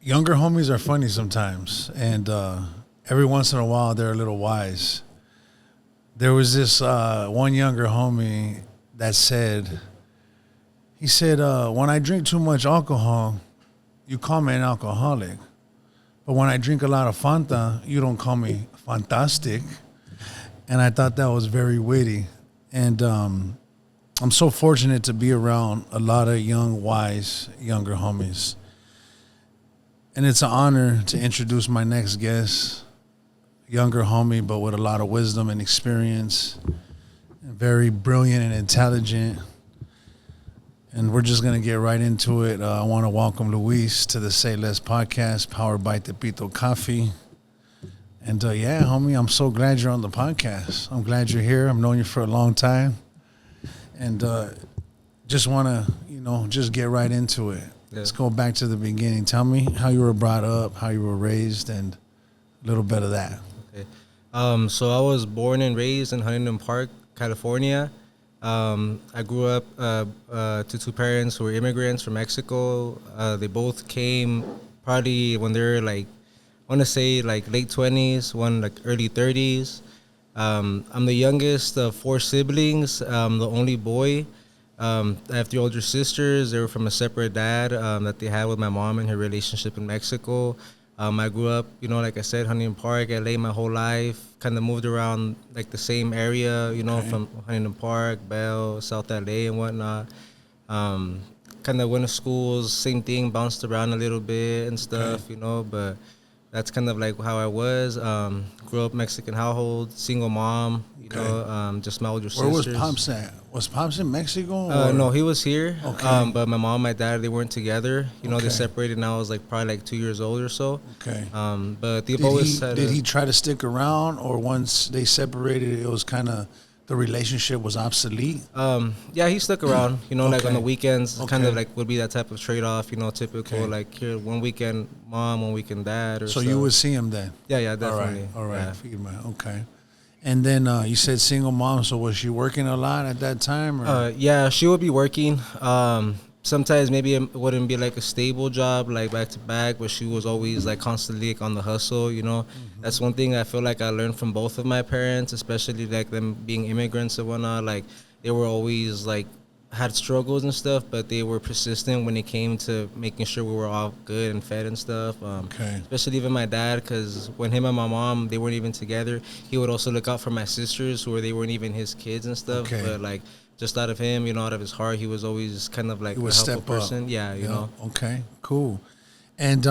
younger homies are funny sometimes, and every once in a while they're a little wise. There was this one younger homie that he said, when I drink too much alcohol, you call me an alcoholic. But when I drink a lot of Fanta, you don't call me fantastic. And I thought that was very witty. And I'm so fortunate to be around a lot of young, wise, younger homies. And it's an honor to introduce my next guest, younger homie, but with a lot of wisdom and experience, and very brilliant and intelligent. And we're just going to get right into it. I want to welcome Luis to the Say Less podcast, powered by Tepito Coffee. And yeah, homie, I'm so glad you're on the podcast. I'm glad you're here. I've known you for a long time. And just want to, just get right into it. Yeah. Let's go back to the beginning. Tell me how you were brought up, how you were raised, and a little bit of that. Okay. So I was born and raised in Huntington Park, California. I grew up to two parents who were immigrants from Mexico. They both came probably when they were like, I want to say like late 20s, one like early 30s. I'm the youngest of four siblings. I'm the only boy. I have three older sisters. They were from a separate dad that they had with my mom and her relationship in Mexico. I grew up, like I said, Huntington Park, LA my whole life. Kind of moved around like the same area, okay. From Huntington Park, Bell, South LA and whatnot. Kind of went to schools, same thing, bounced around a little bit and stuff, okay. But that's kind of like how I was. Grew up Mexican household, single mom, just my older sisters. Where was Pops at? Was Pops in Mexico? No, he was here. Okay. But my mom and my dad, they weren't together. They separated when I was like probably like 2 years old or so. Okay. But they've always had. Did he try to stick around, or once they separated, it was kind of the relationship was obsolete? Yeah, he stuck around. Like on the weekends, kind of like would be that type of trade off. Typical like here one weekend mom, one weekend dad. Or so you would see him then? Yeah, definitely. All right. Yeah. Okay. And then you said single mom, so was she working a lot at that time? Or? Yeah, she would be working. Sometimes maybe it wouldn't be like a stable job, like back to back, but she was always like constantly like on the hustle, Mm-hmm. That's one thing I feel like I learned from both of my parents, especially like them being immigrants and whatnot. Like they were always like had struggles and stuff, but they were persistent when it came to making sure we were all good and fed and stuff. Especially even my dad, because when him and my mom, they weren't even together, he would also look out for my sisters who they weren't even his kids and stuff. Okay. But like just out of him, out of his heart, he was always kind of like a helpful person. Yeah, you know. Okay, cool. And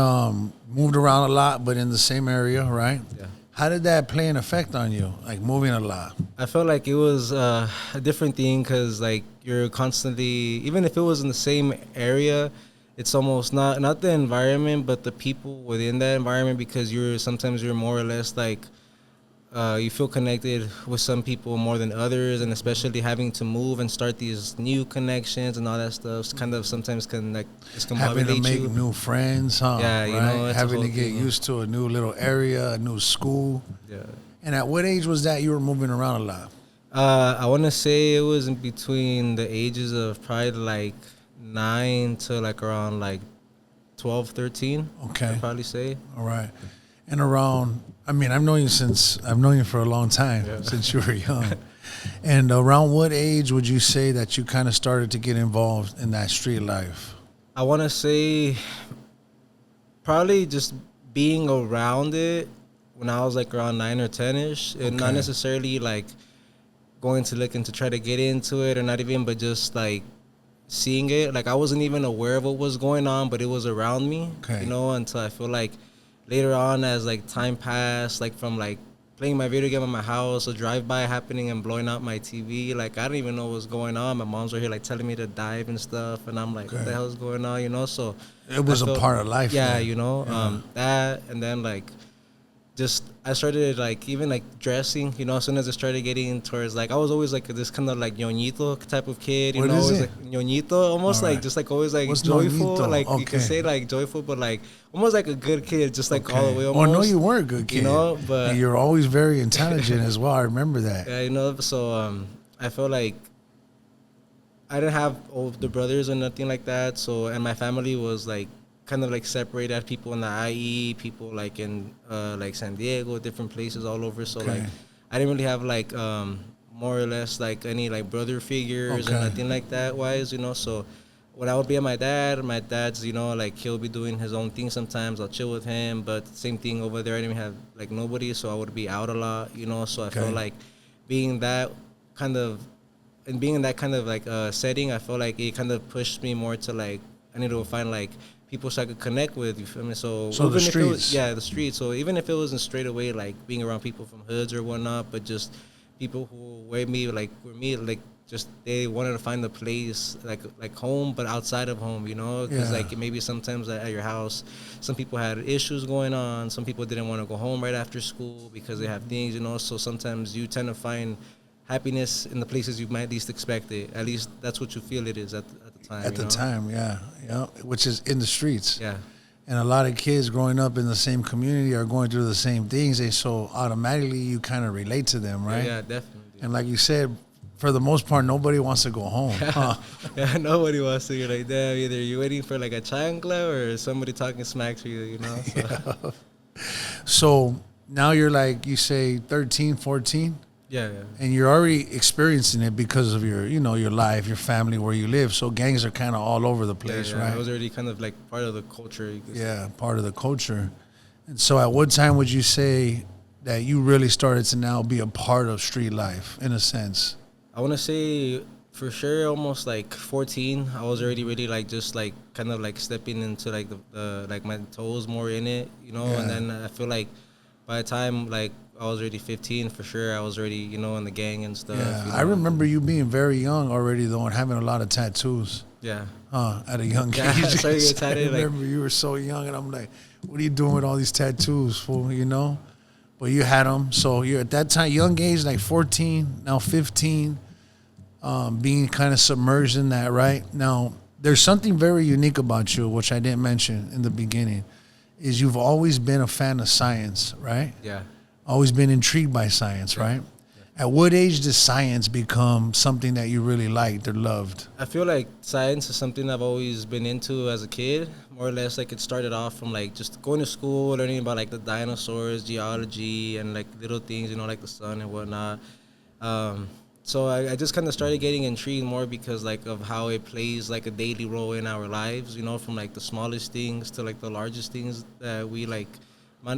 moved around a lot, but in the same area, right? Yeah. How did that play an effect on you, like moving a lot? I felt like it was a different thing because, like, you're constantly, even if it was in the same area, it's almost not the environment, but the people within that environment, because sometimes you're more or less like, you feel connected with some people more than others, and especially having to move and start these new connections and all that stuff kind of sometimes can like having to make new friends, huh? Yeah, right? Having to get used to a new little area, a new school. Yeah. And at what age was that you were moving around a lot? I want to say it was in between the ages of probably like 9 to like around like 12, 13. Okay. I'd probably say. All right. And around, I've known you for a long time, since you were young. And around what age would you say that you kind of started to get involved in that street life? I want to say probably just being around it when I was like around 9 or 10-ish. And not necessarily like going to look and to try to get into it or not even, but just like seeing it. Like I wasn't even aware of what was going on, but it was around me, until I feel like later on, as like time passed, like from like playing my video game at my house, a drive-by happening and blowing out my TV, like I didn't even know what was going on. My mom's right here like telling me to dive and stuff, and I'm like, what the hell is going on, So it was a part of life. Yeah, that, and then like just I started like even like dressing, as soon as I started getting towards like I was always like this kind of like ñoñito type of kid, What is it? Like ñoñito, almost like just like always like What's joyful, ñoñito? like you can say like joyful, but like almost like a good kid, just like all the way. Almost. Oh no, you were a good kid, but and you're always very intelligent as well. I remember that. Yeah, so I felt like I didn't have older brothers or nothing like that, so and my family was like kind of like separated people in the IE, people like in like San Diego, different places all over. So like I didn't really have like more or less like any like brother figures and nothing like that wise, you know. So when I would be at my dad's, you know, like he'll be doing his own thing sometimes. I'll chill with him, but same thing over there. I didn't have like nobody, so I would be out a lot, you know. So I felt like being that kind of and being in that kind of like setting, I felt like it kind of pushed me more to like I need to find like people so I could connect with. You feel me? So even the if streets. it was, the streets. So even if it wasn't straight away like being around people from hoods or whatnot, but just people who were me like just they wanted to find a place like home, but outside of home, you know, because like maybe sometimes at your house, some people had issues going on. Some people didn't want to go home right after school because they have things, you know. So sometimes you tend to find happiness in the places you might least expect it. At least that's what you feel it is at the time. At the time, which is in the streets. Yeah. And a lot of kids growing up in the same community are going through the same things. And so automatically you kind of relate to them, right? Yeah, definitely. And like you said, for the most part, nobody wants to go home. Huh? Yeah, nobody wants to. You're like, damn, either you're waiting for like a chancla or somebody talking smack to you, you know? So. Yeah. So now you're like, you say 13, 14? Yeah. And you're already experiencing it because of your, you know, your life, your family, where you live. So gangs are kind of all over the place, right? It was already kind of like part of the culture. Part of the culture. And so at what time would you say that you really started to now be a part of street life, in a sense? I want to say for sure almost like 14. I was already really like just like kind of like stepping into like the like my toes more in it, you know. And then I feel like by the time like I was already 15 for sure, I was already, you know, in the gang and stuff. Yeah, you know? I remember you being very young already though and having a lot of tattoos. Yeah. At a young Yeah, age. so you get I tatted, remember you were so young and I'm like, what are you doing with all these tattoos, fool, you know? But you had them. So you're at that time, young age, like 14, now 15, being kind of submerged in that, right? Now, there's something very unique about you, which I didn't mention in the beginning, is you've always been a fan of science, right? Yeah. Always been intrigued by science, right? Yeah. At what age does science become something that you really liked or loved? I feel like science is something I've always been into as a kid. More or less, like it started off from like just going to school, learning about like the dinosaurs, geology, and like little things, you know, like the sun and whatnot. So I just kind of started getting intrigued more because like of how it plays like a daily role in our lives, you know, from like the smallest things to like the largest things that we like,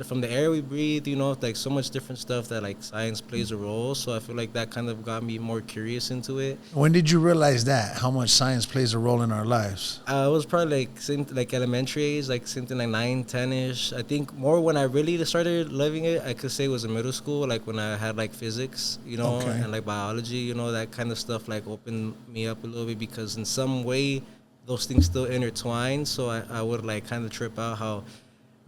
from the air we breathe, you know, like so much different stuff that like science plays a role. So I feel like that kind of got me more curious into it. When did you realize that, how much science plays a role in our lives? It was probably like elementary age, like something like 9, 10-ish. I think more when I really started loving it, I could say it was in middle school, like when I had like physics, you know, and like biology, you know, that kind of stuff like opened me up a little bit because in some way those things still intertwine. So I would like kind of trip out how,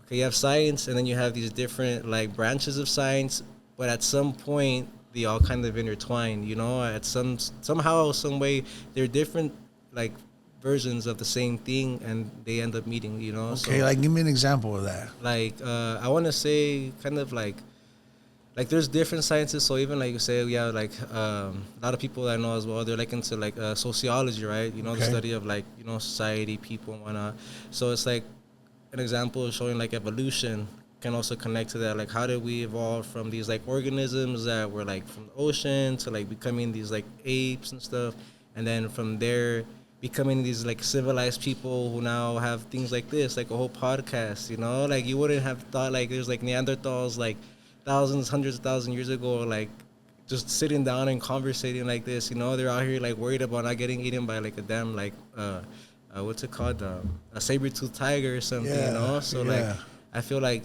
okay, you have science and then you have these different like branches of science, but at some point they all kind of intertwine, you know, at somehow, some way they're different like versions of the same thing and they end up meeting, you know. Okay, so, like give me an example of that. Like I want to say kind of like there's different sciences. So even like you say, yeah, like a lot of people I know as well, they're like into like sociology, right? You know, the study of like, you know, society, people and whatnot. So it's like an example of showing like evolution can also connect to that. Like how did we evolve from these like organisms that were like from the ocean to like becoming these like apes and stuff. And then from there becoming these like civilized people who now have things like this, like a whole podcast, you know, like you wouldn't have thought like there's like Neanderthals like thousands, hundreds of thousands years ago, like just sitting down and conversating like this, you know, they're out here like worried about not getting eaten by like a damn like, what's it called? A saber-toothed tiger or something, you know? So like, I feel like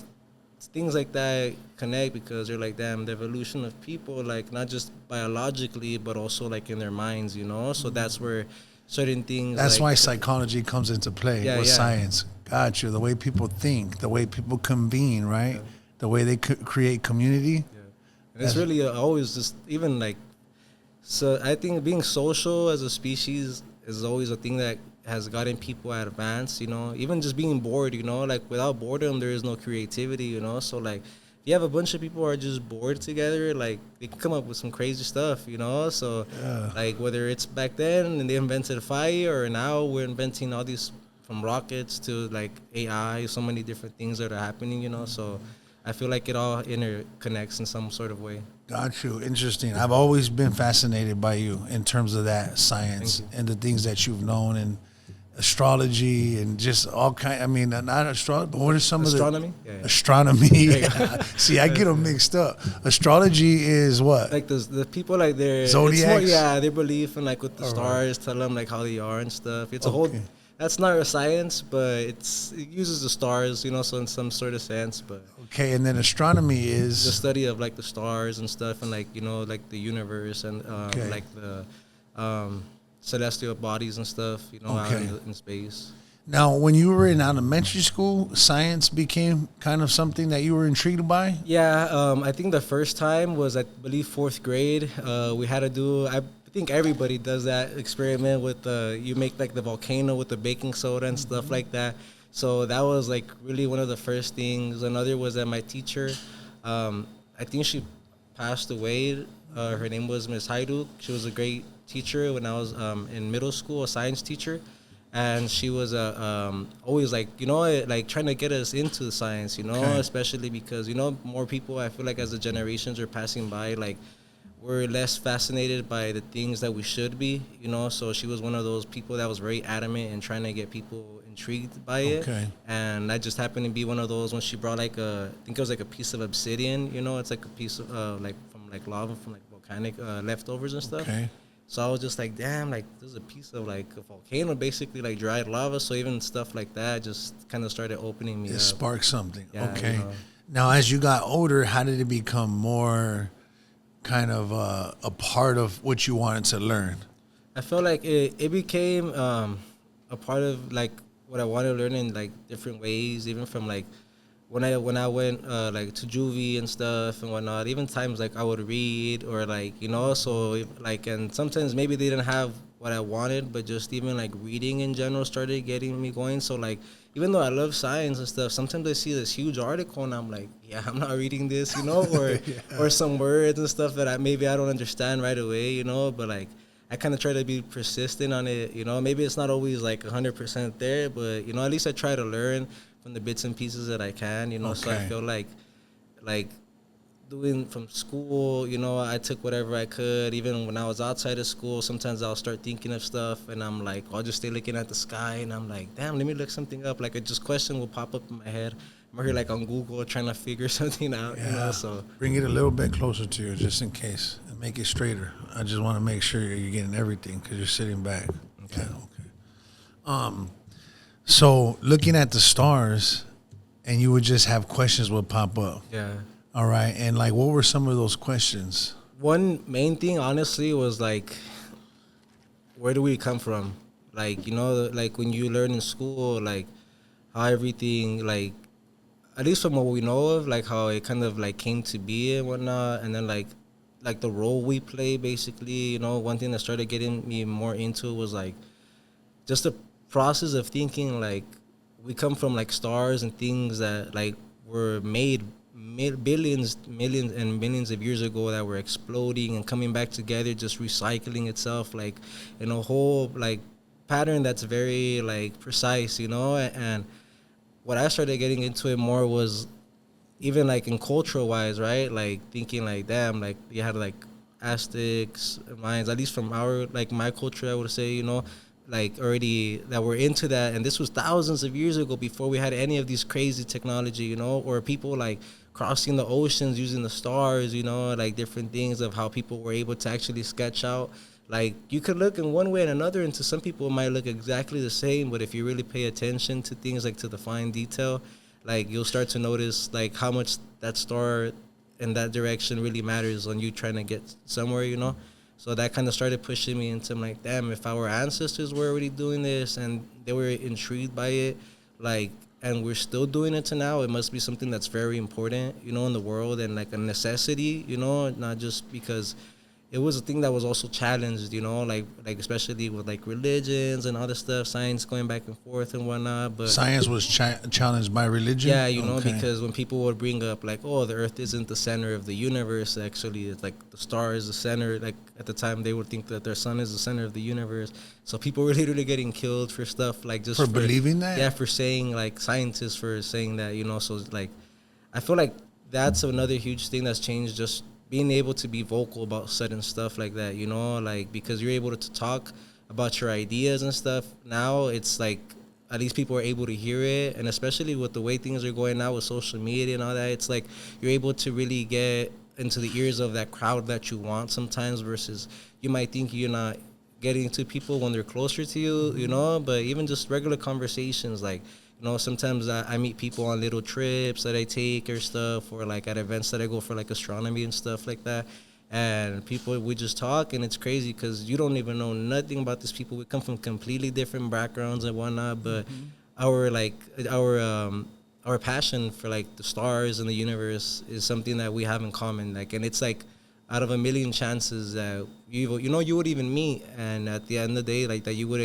things like that connect because they're like, damn, the evolution of people, like not just biologically, but also like in their minds, you know? So that's where certain things. That's like, why psychology comes into play with science. Got you. The way people think, the way people convene, right? Yeah. The way they create community. Yeah. And it's really always just even like, so I think being social as a species is always a thing that has gotten people at advance, you know, even just being bored, you know, like without boredom, there is no creativity, you know, so like if you have a bunch of people who are just bored together, like they can come up with some crazy stuff, you know, so like whether it's back then and they invented fire or now we're inventing all these from rockets to like AI, so many different things that are happening, you know. So I feel like it all interconnects in some sort of way. Got you. Interesting. I've always been fascinated by you in terms of that science Thank you. and the things that you've known and astrology and just all kind. I mean, not astrology, but what are some Astronomy? of the Yeah, yeah. astronomy? See, I get them mixed up. Astrology is what? Like the people like their Zodiacs? their belief in like with the stars, tell them like how they are and stuff. It's a whole. Okay. That's not a science, but it uses the stars, you know, so in some sort of sense. But Okay, and then astronomy the is study of like the stars and stuff, and like you know like the universe and Okay. like the celestial bodies and stuff, you know, out Okay. in space. now. When you were in elementary school, science became kind of something that you were intrigued by. Yeah, I think the first time was I believe fourth grade. We had to do. I think everybody does that experiment with you make like the volcano with the baking soda and stuff like that. So that was like really one of the first things. Another was that my teacher, I think she passed away. Her name was Miss Haiduk. She was a great teacher when I was in middle school, a science teacher. And she was always like, you know, like trying to get us into science, you know, Okay. especially because, you know, more people, I feel like as the generations are passing by, like we're less fascinated by the things that we should be, you know. So she was one of those people that was very adamant and trying to get people intrigued by it. Okay. And I just happened to be one of those when she brought like I think it was like a piece of obsidian, you know, it's like a piece of like from like lava, from like volcanic leftovers and stuff. Okay. So I was just like, damn, like there's a piece of like a volcano, basically like dried lava. So even stuff like that just kind of started opening me It up. sparked something. Yeah, Okay. you know. Now, as you got older, how did it become more kind of a part of what you wanted to learn? I felt like it became a part of like what I wanted to learn in like different ways, even from like when I went like to juvie and stuff and whatnot. Even times like I would read or like you know, so like and sometimes maybe they didn't have what I wanted, but just even like reading in general started getting me going. So like even though I love science and stuff, sometimes I see this huge article and I'm like, yeah, I'm not reading this, you know, or some words and stuff that I don't understand right away, you know, but like I kind of try to be persistent on it, you know. Maybe it's not always like 100% there, but you know, at least I try to learn from the bits and pieces that I can, you know. So I Okay. feel like doing from school, you know, I took whatever I could. Even when I was outside of school, sometimes I'll start thinking of stuff, and I'm like, I'll just stay looking at the sky, and I'm like, damn, let me look something up. Like a just question will pop up in my head. I'm here like on Google trying to figure something out, you know. So Bring it a little bit closer to you, just in case, and make it straighter. I just want to make sure you're getting everything because you're sitting back. Okay. So looking at the stars, and you would just have questions would pop up. yeah. All right, and like, what were some of those questions? One main thing, honestly, was like, where do we come from? Like, you know, like when you learn in school, like how everything, like, at least from what we know of, like how it kind of like came to be and whatnot, and then like the role we play, basically, you know, one thing that started getting me more into was like just the process of thinking like we come from like stars and things that like were made billions, millions, and millions of years ago that were exploding and coming back together, just recycling itself, like in a whole like pattern that's very like precise, you know. And what I started getting into it more was even like in cultural wise, right? Like thinking like, damn, like you had like Aztecs, Mayans, at least from our like my culture, I would say, you know, like already that were into that, and this was thousands of years ago before we had any of these crazy technology, you know, or people like crossing the oceans using the stars, you know, like different things of how people were able to actually sketch out. Like you could look in one way and another, and to some people it might look exactly the same, but if you really pay attention to things like to the fine detail, like you'll start to notice like how much that star in that direction really matters on you trying to get somewhere, you know. So that kind of started pushing me into like, damn, if our ancestors were already doing this and they were intrigued by it, like, and we're still doing it to now, it must be something that's very important, you know, in the world and like a necessity, you know, not just because it was a thing that was also challenged, you know, like especially with like religions and other stuff, science going back and forth and whatnot. But Science was challenged by religion? yeah, you know, Okay. because when people would bring up like, oh, the Earth isn't the center of the universe. Actually, it's like the star is the center. Like at the time, they would think that their sun is the center of the universe. So people were literally getting killed for stuff like just For believing that? Yeah, for saying like scientists for saying that, you know. So like, I feel like that's another huge thing that's changed. Just being able to be vocal about certain stuff like that, you know, like because you're able to talk about your ideas and stuff. Now it's like at least people are able to hear it, and especially with the way things are going now with social media and all that, it's like you're able to really get into the ears of that crowd that you want sometimes, versus you might think you're not getting to people when they're closer to you, you know. But even just regular conversations, like, you know, sometimes I meet people on little trips that I take or stuff, or like at events that I go for like astronomy and stuff like that. And people, we just talk, and it's crazy because you don't even know nothing about these people. We come from completely different backgrounds and whatnot, but our like our passion for like the stars and the universe is something that we have in common. Like, and it's like out of a million chances that you would even meet, and at the end of the day, like that you would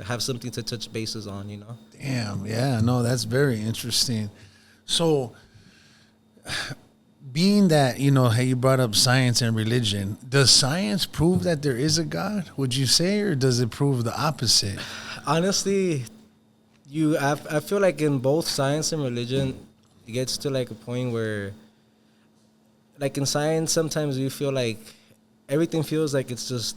have something to touch bases on, you know. Damn, yeah, no, that's very interesting. So, being that, you know, hey, you brought up science and religion, does science prove that there is a God, would you say, or does it prove the opposite? Honestly, I feel like in both science and religion, it gets to like a point where, like in science, sometimes you feel like everything feels like it's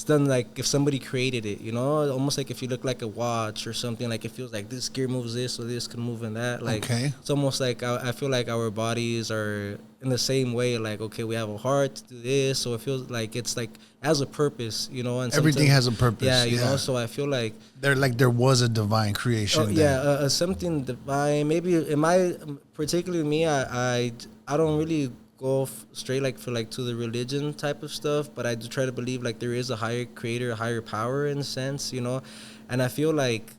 done like if somebody created it, you know, almost like if you look like a watch or something, like it feels like this gear moves this or this can move in that. Like, Okay. it's almost like I feel like our bodies are in the same way. Like, okay, we have a heart to do this, so it feels like it's like has a purpose, you know. And Everything has a purpose. Yeah, you know. So I feel like There was a divine creation. oh, yeah, something divine. Maybe in my particularly me, I don't really go straight like for like to the religion type of stuff, but I do try to believe like there is a higher creator, a higher power in a sense, you know. And I feel like,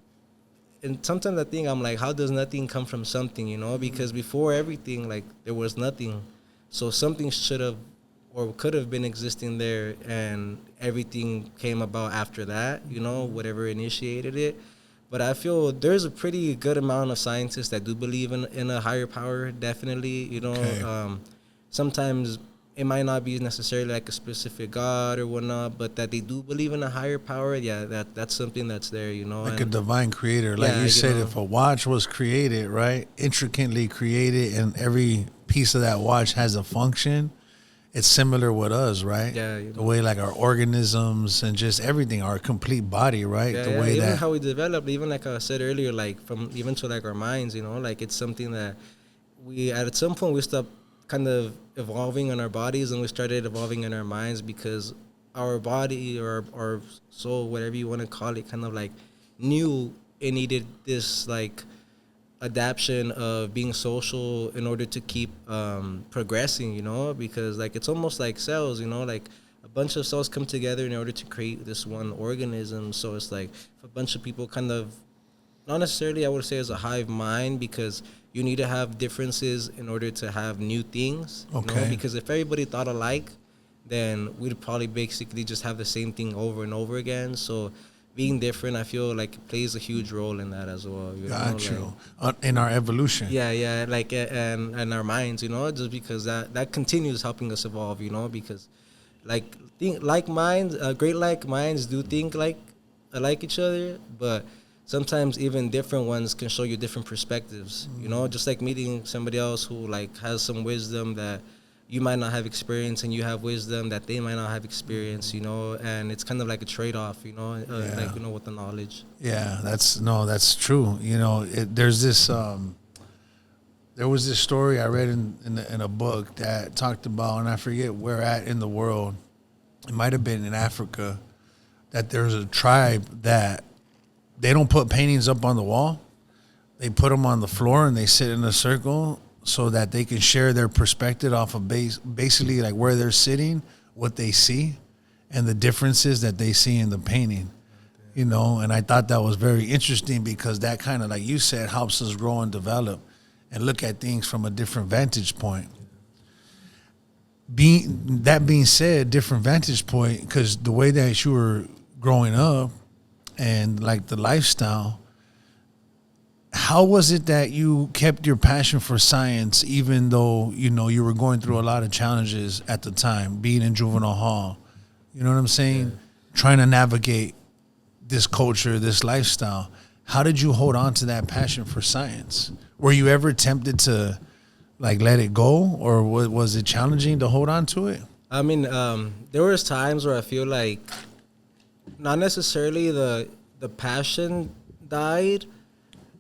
and sometimes I think I'm like, how does nothing come from something, you know? Because before everything, like there was nothing, so something should have or could have been existing there, and everything came about after that, you know, whatever initiated it. But I feel there's a pretty good amount of scientists that do believe in a higher power, definitely, you know. Okay. Sometimes it might not be necessarily like a specific God or whatnot, but that they do believe in a higher power, yeah, that's something that's there, you know. Like a divine creator. Like Yeah, you said, know. if a watch was created, right, intricately created, and every piece of that watch has a function, it's similar with us, right? Yeah, you The know. way like our organisms and just everything, our complete body, right? Yeah, the yeah, way even that how we develop, even like I said earlier, like from even to like our minds, you know, like it's something that we at some point we stopped kind of evolving in our bodies and we started evolving in our minds, because our body or our soul, whatever you want to call it, kind of like knew it needed this like adaptation of being social in order to keep progressing, you know, because like it's almost like cells, you know, like a bunch of cells come together in order to create this one organism. So it's like if a bunch of people kind of, not necessarily I would say as a hive mind, because you need to have differences in order to have new things, you know, Okay. because if everybody thought alike, then we'd probably basically just have the same thing over and over again. So being different, I feel like it plays a huge role in that as well. You got know, you like, in our evolution. yeah, like and our minds, you know, just because that continues helping us evolve, you know, because like minds, great like minds do think like each other, but sometimes even different ones can show you different perspectives, you know, just like meeting somebody else who like has some wisdom that you might not have experience, and you have wisdom that they might not have experience, you know, and it's kind of like a trade-off, you know, like, you know, with the knowledge. Yeah, that's true. You know, there's this. There was this story I read in a book that talked about, and I forget where at in the world. It might have been in Africa. That there's a tribe that they don't put paintings up on the wall. They put them on the floor and they sit in a circle so that they can share their perspective off of basically like where they're sitting, what they see, and the differences that they see in the painting. You know, and I thought that was very interesting because that kind of, like you said, helps us grow and develop and look at things from a different vantage point. being said, different vantage point, because the way that you were growing up and like the lifestyle, how was it that you kept your passion for science even though you were going through a lot of challenges at the time, being in juvenile hall? You know what I'm saying? Yeah. Trying to navigate this culture, this lifestyle. How did you hold on to that passion for science? Were you ever tempted to like let it go, or was it challenging to hold on to it? I mean, there was times where I feel like not necessarily the passion died.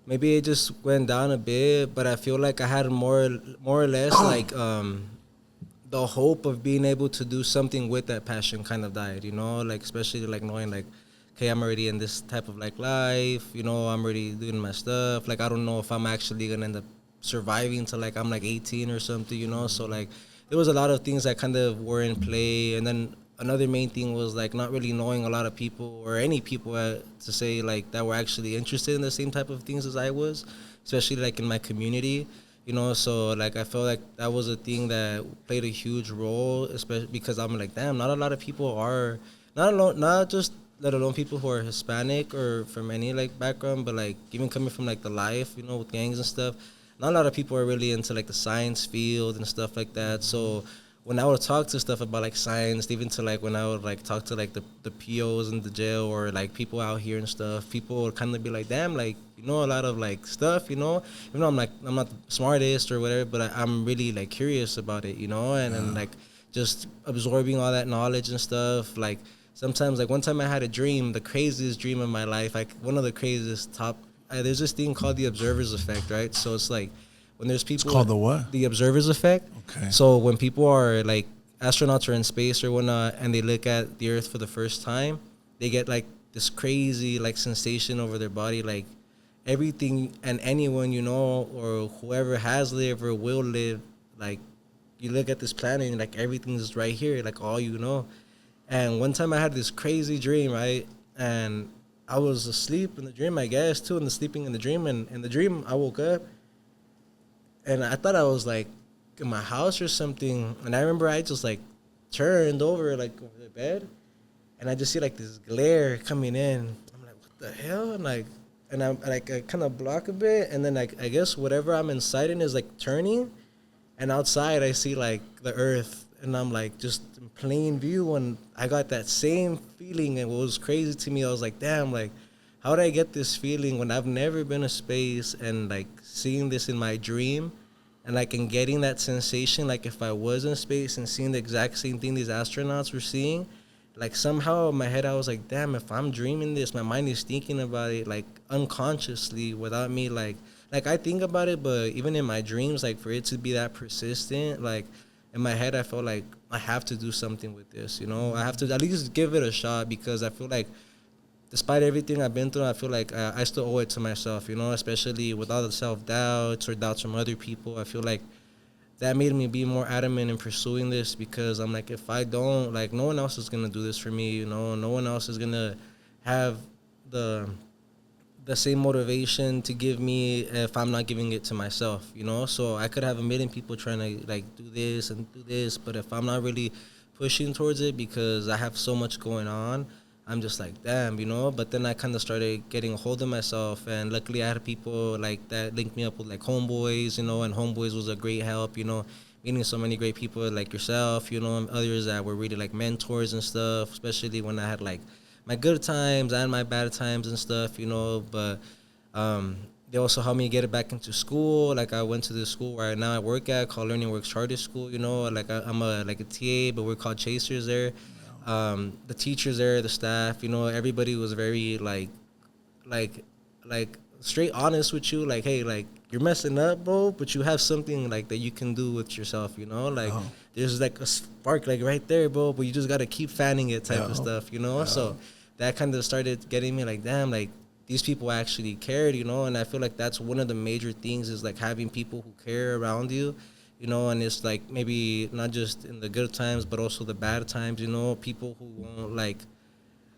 Maybe it just went down a bit, but I feel like I had more or less like the hope of being able to do something with that passion kind of died, like especially like knowing like, okay, I'm already in this type of like life, I'm already doing my stuff. Like I don't know if I'm actually gonna end up surviving till like I'm like 18 or something, so like there was a lot of things that kind of were in play. And then another main thing was like not really knowing a lot of people or any people to say like that were actually interested in the same type of things as I was, especially like in my community, so like I felt like that was a thing that played a huge role, especially because I'm like, damn, not a lot of people are not just let alone people who are Hispanic or from any like background, but like even coming from like the life, with gangs and stuff. Not a lot of people are really into like the science field and stuff like that. So when I would talk to stuff about like science, even to like when I would like talk to like the POs in the jail or like people out here and stuff, people would kind of be like, damn, like a lot of like stuff, even though I'm not the smartest or whatever, but I'm really like curious about it, and like just absorbing all that knowledge and stuff. Like sometimes, like one time I had a dream, the craziest dream of my life, like one of the craziest there's this thing called the observer's effect, right? So it's like when there's people. It's called the what? The observer's effect. Okay. So when people are like astronauts are in space or whatnot, and they look at the Earth for the first time, they get like this crazy like sensation over their body, like everything and anyone or whoever has lived or will live, like you look at this planet and like everything's right here, like all And one time I had this crazy dream, right? And I was asleep in the dream, I guess, too, and sleeping in the dream. And in the dream, I woke up, and I thought I was, like, in my house or something. And I remember I just, like, turned over, like, over the bed, and I just see, like, this glare coming in. I'm like, what the hell? And I kind of block a bit, and then, like, I guess whatever I'm inside in is, like, turning. And outside, I see, like, the earth, and I'm, like, just in plain view, and I got that same feeling. And what was crazy to me, I was like, damn, like, how did I get this feeling when I've never been to space and, like, seeing this in my dream and, like, and getting that sensation, like, if I was in space and seeing the exact same thing these astronauts were seeing, like, somehow in my head, I was like, damn, if I'm dreaming this, my mind is thinking about it, like, unconsciously without me, like, I think about it, but even in my dreams, like, for it to be that persistent, like, in my head, I felt like I have to do something with this, I have to at least give it a shot, because I feel like despite everything I've been through, I feel like I still owe it to myself, especially with all the self-doubts or doubts from other people. I feel like that made me be more adamant in pursuing this, because I'm like, if I don't, like, no one else is going to do this for me, no one else is going to have the same motivation to give me if I'm not giving it to myself, So I could have a million people trying to, like, do this and do this, but if I'm not really pushing towards it because I have so much going on, I'm just like, damn, But then I kind of started getting a hold of myself, and luckily I had people, like, that linked me up with, like, Homeboys, and Homeboys was a great help, meeting so many great people like yourself, and others that were really, like, mentors and stuff, especially when I had, like, my good times and my bad times and stuff, but they also helped me get it back into school. Like, I went to the school where now I work at, called Learning Works Charter School, like I'm a TA, but we're called Chasers there. The teachers there, the staff, everybody was very like straight honest with you, like, hey, like, you're messing up, bro, but you have something, like, that you can do with yourself, like, there's, like, a spark, like, right there, bro, but you just got to keep fanning it type of stuff, so that kind of started getting me, like, damn, like, these people actually cared, and I feel like that's one of the major things is, like, having people who care around you, and it's, like, maybe not just in the good times, but also the bad times, people who won't, like,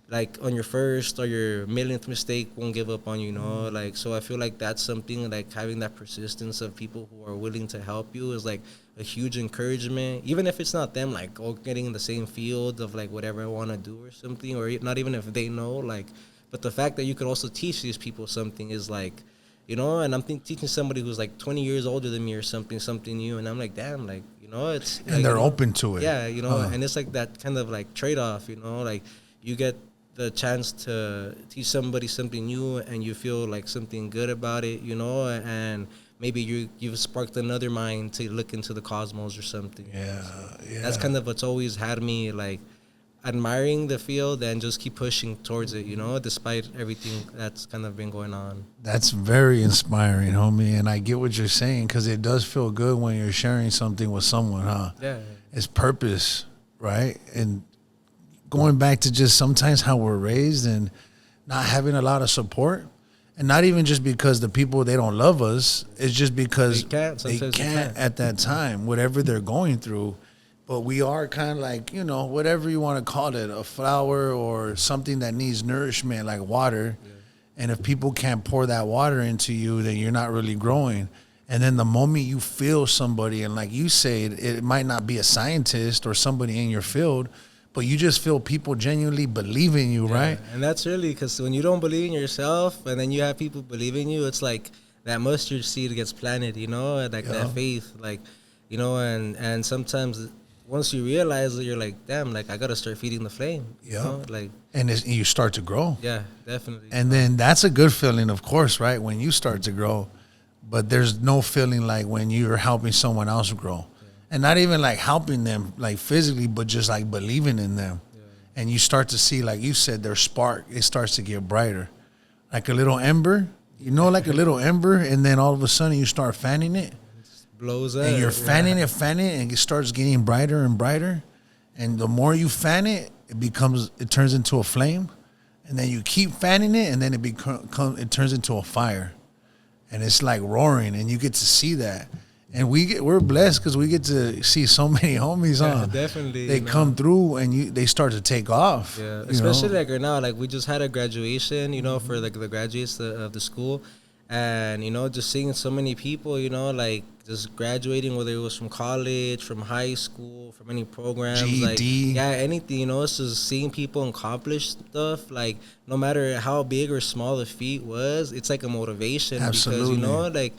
like on your first or your millionth mistake won't give up on you, you know. Like, so I feel like that's something, like having that persistence of people who are willing to help you is like a huge encouragement, even if it's not them like all getting in the same field of like whatever I want to do or something, or not even if they know, like, but the fact that you could also teach these people something is like, you know. And I'm teaching somebody who's like 20 years older than me or something new, and I'm like, damn, like, you know, it's And like, they're you know, open to it. yeah, you know. And it's like that kind of like trade-off, you know, like you get the chance to teach somebody something new and you feel like something good about it, you know, and maybe you've sparked another mind to look into the cosmos or something. Yeah, So yeah. that's kind of what's always had me like admiring the field and just keep pushing towards it, you know, despite everything that's kind of been going on. That's very inspiring, homie. And I get what you're saying, because it does feel good when you're sharing something with someone, huh? Yeah. It's purpose, right? And going back to just sometimes how we're raised and not having a lot of support, and not even just because the people, they don't love us, it's just because they can't at that time, whatever they're going through. But we are kind of like, you know, whatever you want to call it, a flower or something that needs nourishment, like water. Yeah. And if people can't pour that water into you, then you're not really growing. And then the moment you feel somebody, and like you say, it might not be a scientist or somebody in your field, but you just feel people genuinely believe in you, right? And that's really, because when you don't believe in yourself and then you have people believe in you, it's like that mustard seed gets planted, you know, and like that faith, like, you know, and sometimes once you realize that, you're like, damn, like I got to start feeding the flame, you know? Like, and you start to grow. Yeah, definitely. And then that's a good feeling, of course, right? When you start to grow, but there's no feeling like when you're helping someone else grow. And not even like helping them like physically, but just like believing in them. Yeah. And you start to see, like you said, their spark, it starts to get brighter. Like a little ember, you know, like a little ember, and then all of a sudden you start fanning it. It blows up. And you're fanning it, and it starts getting brighter and brighter. And the more you fan it, it turns into a flame. And then you keep fanning it, and then it turns into a fire. And it's like roaring, and you get to see that. And we're blessed because we get to see so many homies on. Yeah, definitely. They come through and they start to take off. Yeah, especially like right now, like we just had a graduation, you know, for like the graduates of the school, and you know, just seeing so many people, you know, like just graduating, whether it was from college, from high school, from any programs, GED. like yeah, anything, you know. It's just seeing people accomplish stuff, like no matter how big or small the feat was, it's like a motivation. Absolutely. Because, you know, like.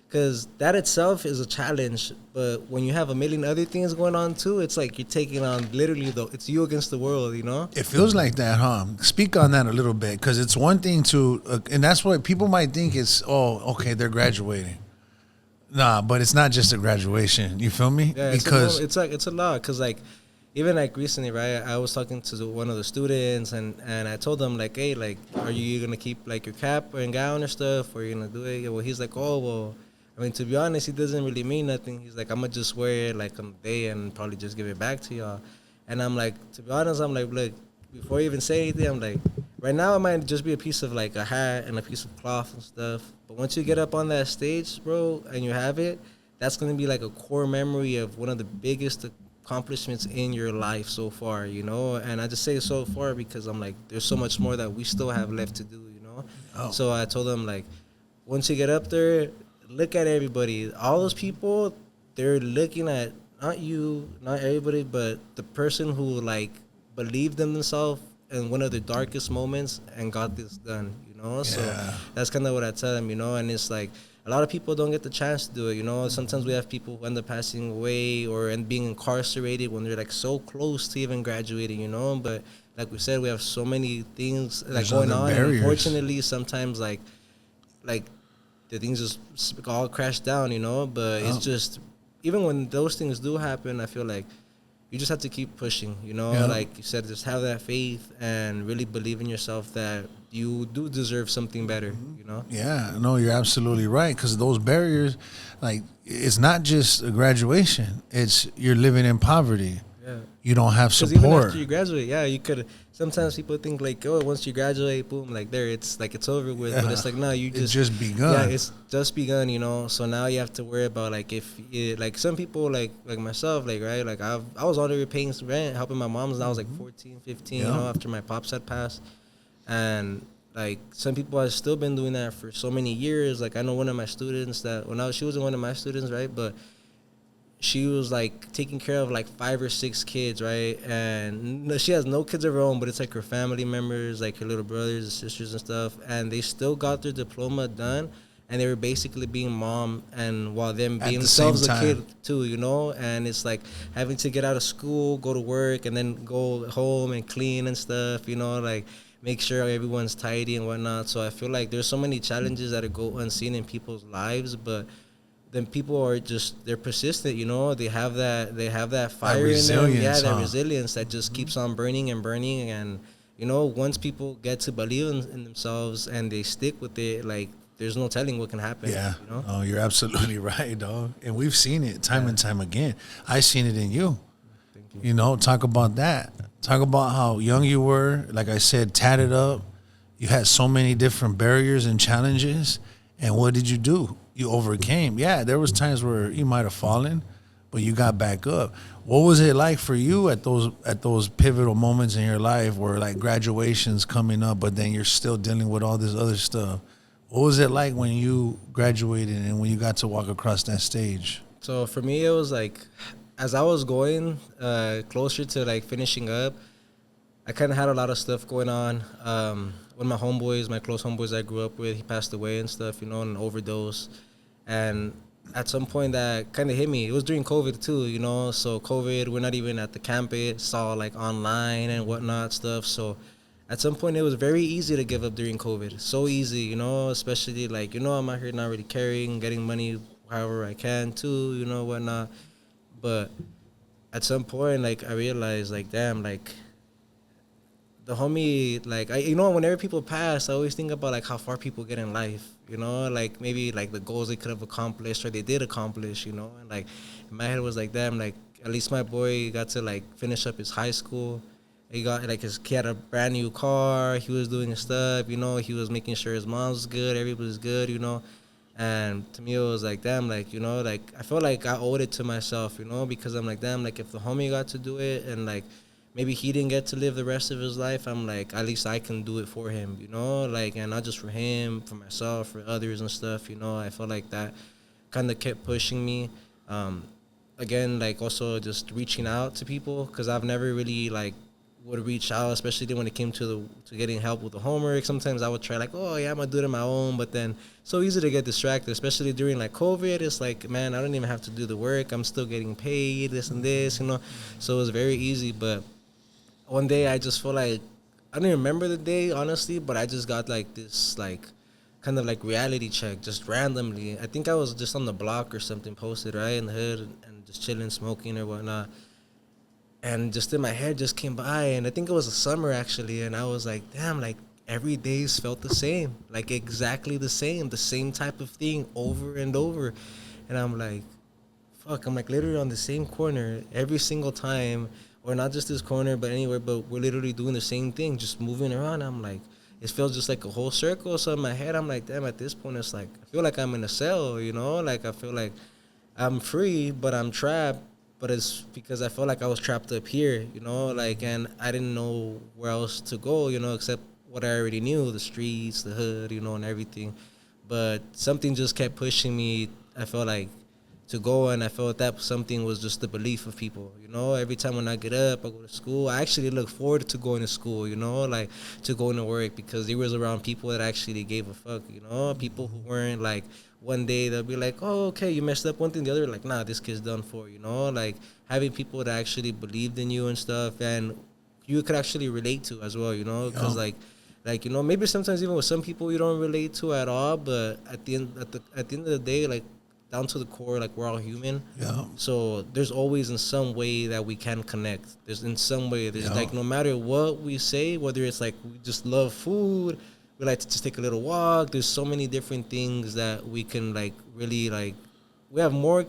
Because that itself is a challenge, but when you have a million other things going on too, it's like you're taking on literally it's you against the world, you know? It feels like that, huh? Speak on that a little bit, because it's one thing to, and that's what people might think is, oh, okay, they're graduating. Nah, but it's not just a graduation. You feel me? Yeah, because it's a lot. Because like, even like recently, right? I was talking to one of the students, and I told them like, hey, like, are you gonna keep like your cap and gown or stuff, or are you gonna do it? Well, he's like, oh, well. I mean, to be honest, it doesn't really mean nothing. He's like, I'm going to just wear it like on the day and probably just give it back to y'all. And I'm like, to be honest, I'm like, look, before you even say anything, I'm like, right now it might just be a piece of like a hat and a piece of cloth and stuff. But once you get up on that stage, bro, and you have it, that's going to be like a core memory of one of the biggest accomplishments in your life so far, you know? And I just say so far because I'm like, there's so much more that we still have left to do, you know? Oh. So I told them, like, once you get up there, look at everybody. All those people, they're looking at not you, not everybody, but the person who like believed in themselves in one of their darkest moments and got this done, you know? Yeah. So that's kind of what I tell them, you know? And it's like a lot of people don't get the chance to do it, you know? Sometimes we have people who end up passing away or being incarcerated when they're like so close to even graduating, you know? But like we said, we have so many things like going on. And unfortunately, sometimes like the things just all crash down, you know? But it's just, even when those things do happen, I feel like you just have to keep pushing, you know? Yeah. Like you said, just have that faith and really believe in yourself that you do deserve something better, you know? Yeah, no, you're absolutely right. Because those barriers, like, it's not just a graduation. It's you're living in poverty. Yeah. You don't have Because even support. after you graduate, yeah, you could. Sometimes people think like, oh, once you graduate, boom, like there, it's like it's over with. But it's like, no, you It just, just begun. yeah, it's just begun, you know. So now you have to worry about like if, like some people like myself, like right, like I was already paying some rent, helping my mom when I was like 14, 15, you Yeah. know, after my pops had passed, and like some people have still been doing that for so many years. Like I know one of my students that she wasn't one of my students, right, but she was like taking care of like 5 or 6 kids, right? And no, she has no kids of her own, but it's like her family members, like her little brothers and sisters and stuff. And they still got their diploma done, and they were basically being mom and while them At being the same themselves a time. kid too, you know. And it's like having to get out of school, go to work, and then go home and clean and stuff, you know, like make sure everyone's tidy and whatnot. So I feel like there's so many challenges that go unseen in people's lives, but then people are just they're persistent, you know. They have that fire in them, yeah, resilience, that huh? resilience that just keeps on burning and burning. And you know, once people get to believe in themselves and they stick with it, like there's no telling what can happen. Yeah. You know. Oh, you're absolutely right, dog. And we've seen it time Yeah. and time again. I seen it in you. Thank you. You know, talk about that. Talk about how young you were. Like I said, tatted up. You had so many different barriers and challenges. And what did you do? You overcame. Yeah, there was times where you might have fallen, but you got back up. What was it like for you at those pivotal moments in your life where like graduation's coming up, but then you're still dealing with all this other stuff? What was it like when you graduated and when you got to walk across that stage? So for me, it was like as I was going closer to like finishing up, I kind of had a lot of stuff going on. One of my close homeboys I grew up with, he passed away and stuff, you know, an overdose. And at some point that kind of hit me. It was during COVID too, you know. So COVID, we're not even at the campus, it's all like online and whatnot stuff. So at some point it was very easy to give up during COVID. So easy, you know, especially like, you know, I'm out here not really caring, getting money however I can too, you know, whatnot. But at some point, like I realized, like, damn, like the homie, like you know, whenever people pass, I always think about like how far people get in life, you know, like maybe like the goals they could have accomplished or they did accomplish, you know. And like in my head was like, damn, like at least my boy got to like finish up his high school. He got like he had a brand new car. He was doing his stuff, you know. He was making sure his mom was good, everybody was good, you know. And to me, it was like, damn, like, you know, like I felt like I owed it to myself, you know, because I'm like, damn, like if the homie got to do it and like maybe he didn't get to live the rest of his life, I'm like, at least I can do it for him, you know, like, and not just for him, for myself, for others and stuff, you know. I felt like that kind of kept pushing me. Again, like also just reaching out to people because I've never really like would reach out, especially when it came to getting help with the homework. Sometimes I would try like, oh yeah, I'm gonna do it on my own, but then so easy to get distracted, especially during like COVID. It's like, man, I don't even have to do the work. I'm still getting paid, this and this, you know. So it was very easy. But one day I just feel like I don't even remember the day honestly, but I just got like this like kind of like reality check just randomly. I think I was just on the block or something, posted right in the hood and just chilling, smoking or whatnot. And just in my head just came by, and I think it was a summer actually, and I was like, damn, like every day's felt the same, like exactly the same type of thing over and over. And I'm like, fuck, I'm like literally on the same corner every single time, or not just this corner, but anywhere, but we're literally doing the same thing, just moving around. I'm like, it feels just like a whole circle. So in my head, I'm like, damn, at this point, it's like, I feel like I'm in a cell, you know? Like, I feel like I'm free, but I'm trapped. But it's because I felt like I was trapped up here, you know? Like, and I didn't know where else to go, you know, except what I already knew, the streets, the hood, you know, and everything. But something just kept pushing me, I felt like, to go, and I felt that something was just the belief of people, you know. Every time when I get up, I go to school, I actually look forward to going to school, you know, like to going to work, because they was around people that actually gave a fuck, you know, people who weren't like, one day they'll be like, oh, okay, you messed up one thing, the other like, nah, this kid's done for, you know, like having people that actually believed in you and stuff, and you could actually relate to as well, you know, because like, you know, maybe sometimes even with some people you don't relate to at all, but at the end of the day, like, down to the core, like we're all human. Yeah. So there's always in some way that we can connect. There's in some way, there's like no matter what we say, whether it's like we just love food, we like to just take a little walk. There's so many different things that we can like really like. We have more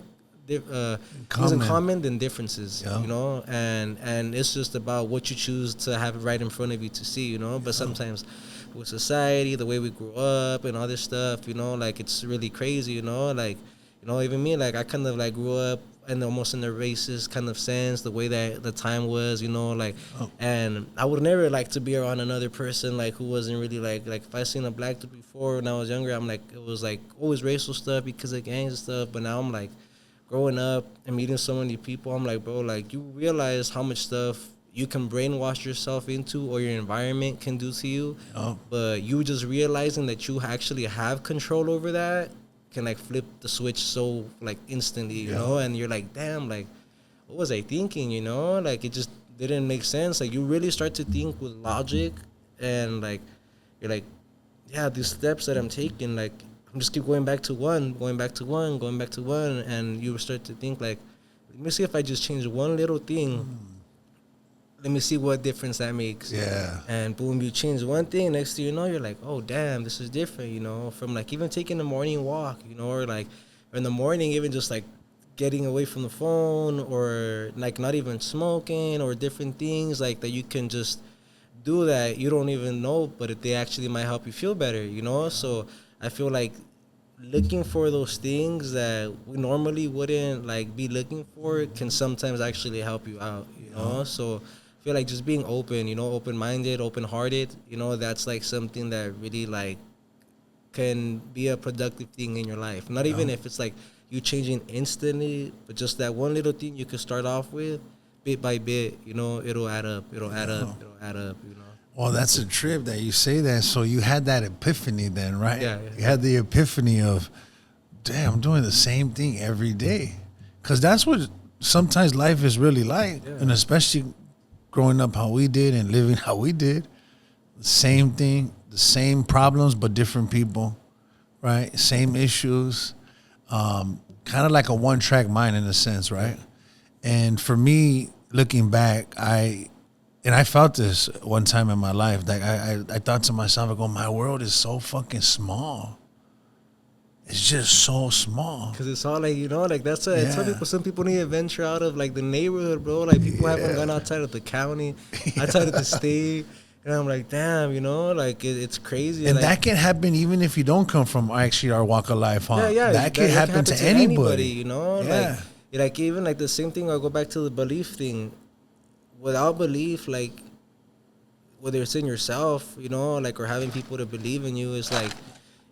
things in common than differences, Yeah. you know, and it's just about what you choose to have right in front of you to see, you know. But sometimes with society, the way we grew up and all this stuff, you know, like it's really crazy, you know, like, you know, even me, like I kind of like grew up and almost in the racist kind of sense, the way that the time was, you know, like, and I would never like to be around another person like who wasn't really like if I seen a black dude before when I was younger, I'm like, it was like always racial stuff because of gangs and stuff, but now I'm like growing up and meeting so many people, I'm like, bro, like you realize how much stuff you can brainwash yourself into or your environment can do to you, but you just realizing that you actually have control over that can like flip the switch so like instantly, you know, and you're like, damn, like what was I thinking, you know, like it just didn't make sense. Like you really start to think with logic and like you're like, yeah, these steps that I'm taking, like I'm just keep going back to one, and you start to think like, let me see if I just change one little thing. Let me see what difference that makes. Yeah. And boom, you change one thing. Next thing you know, you're like, oh, damn, this is different, you know, from like even taking a morning walk, you know, or like or in the morning, even just like getting away from the phone or like not even smoking or different things like that you can just do that you don't even know, but they actually might help you feel better, you know? So I feel like looking for those things that we normally wouldn't like be looking for can sometimes actually help you out, you know? So I feel like just being open, you know, open-minded, open-hearted, you know, that's like something that really like can be a productive thing in your life. Not even if it's like you changing instantly, but just that one little thing you can start off with, bit by bit, you know, it'll add up, you know. Well, that's a trip that you say that. So you had that epiphany then, right? Yeah. You had the epiphany of, damn, I'm doing the same thing every day. Because that's what sometimes life is really like. Yeah. And especially growing up how we did and living how we did. The same thing, the same problems, but different people, right? Same issues. Kind of like a one-track mind in a sense, right? And for me, looking back, I felt this one time in my life. Like I thought to myself, I go, my world is so fucking small. It's just so small. Because it's all like, you know, like that's some people need to venture out of like the neighborhood, bro. Like people haven't gone outside of the county, outside of the state. And I'm like, damn, you know, like it's crazy. And like, that can happen even if you don't come from actually our walk of life, huh? Yeah. That can happen to anybody. You know? Yeah. Like even like the same thing, I'll go back to the belief thing. Without belief, like whether it's in yourself, you know, like or having people to believe in you is like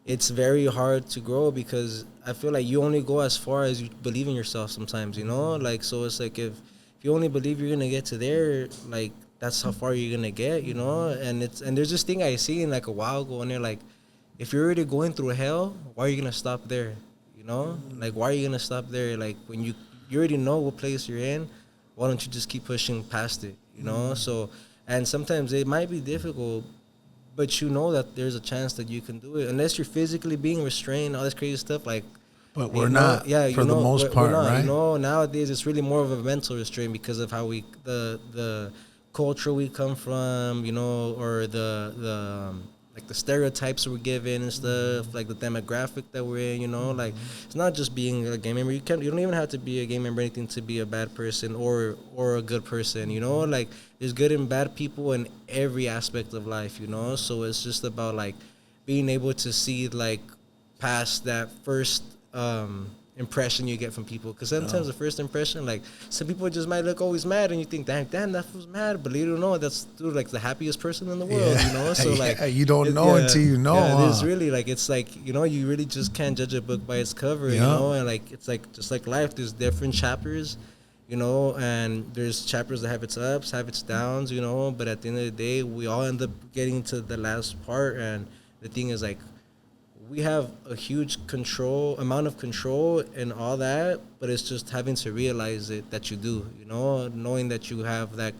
it's very hard to grow because I feel like you only go as far as you believe in yourself sometimes, you know? Like so it's like if you only believe you're gonna get to there, like that's how far you're gonna get, you know? And there's this thing I seen like a while ago and they're like, if you're already going through hell, why are you gonna stop there? You know? Like why are you gonna stop there? Like when you already know what place you're in, why don't you just keep pushing past it, you know? So, and sometimes it might be difficult, but you know that there's a chance that you can do it. Unless you're physically being restrained, all this crazy stuff, like... But we're not, for the most part, right? You know, nowadays it's really more of a mental restraint because of how the culture we come from, you know, or like the stereotypes we're given and stuff, like the demographic that we're in, you know, like it's not just being a gang member. You don't even have to be a gang member or anything to be a bad person or a good person, you know, like there's good and bad people in every aspect of life, you know, so it's just about like being able to see like past that first impression you get from people, because sometimes the first impression, like some people just might look always mad and you think damn that was mad, but you don't know that's dude, like the happiest person in the world, you know, so like you don't know until you know. It's really like it's like, you know, you really just can't judge a book by its cover, you know, and like it's like just like life, there's different chapters, you know, and there's chapters that have its ups, have its downs, you know, but at the end of the day we all end up getting to the last part, and the thing is like we have a huge amount of control and all that, but it's just having to realize it that you do, you know, knowing that you have that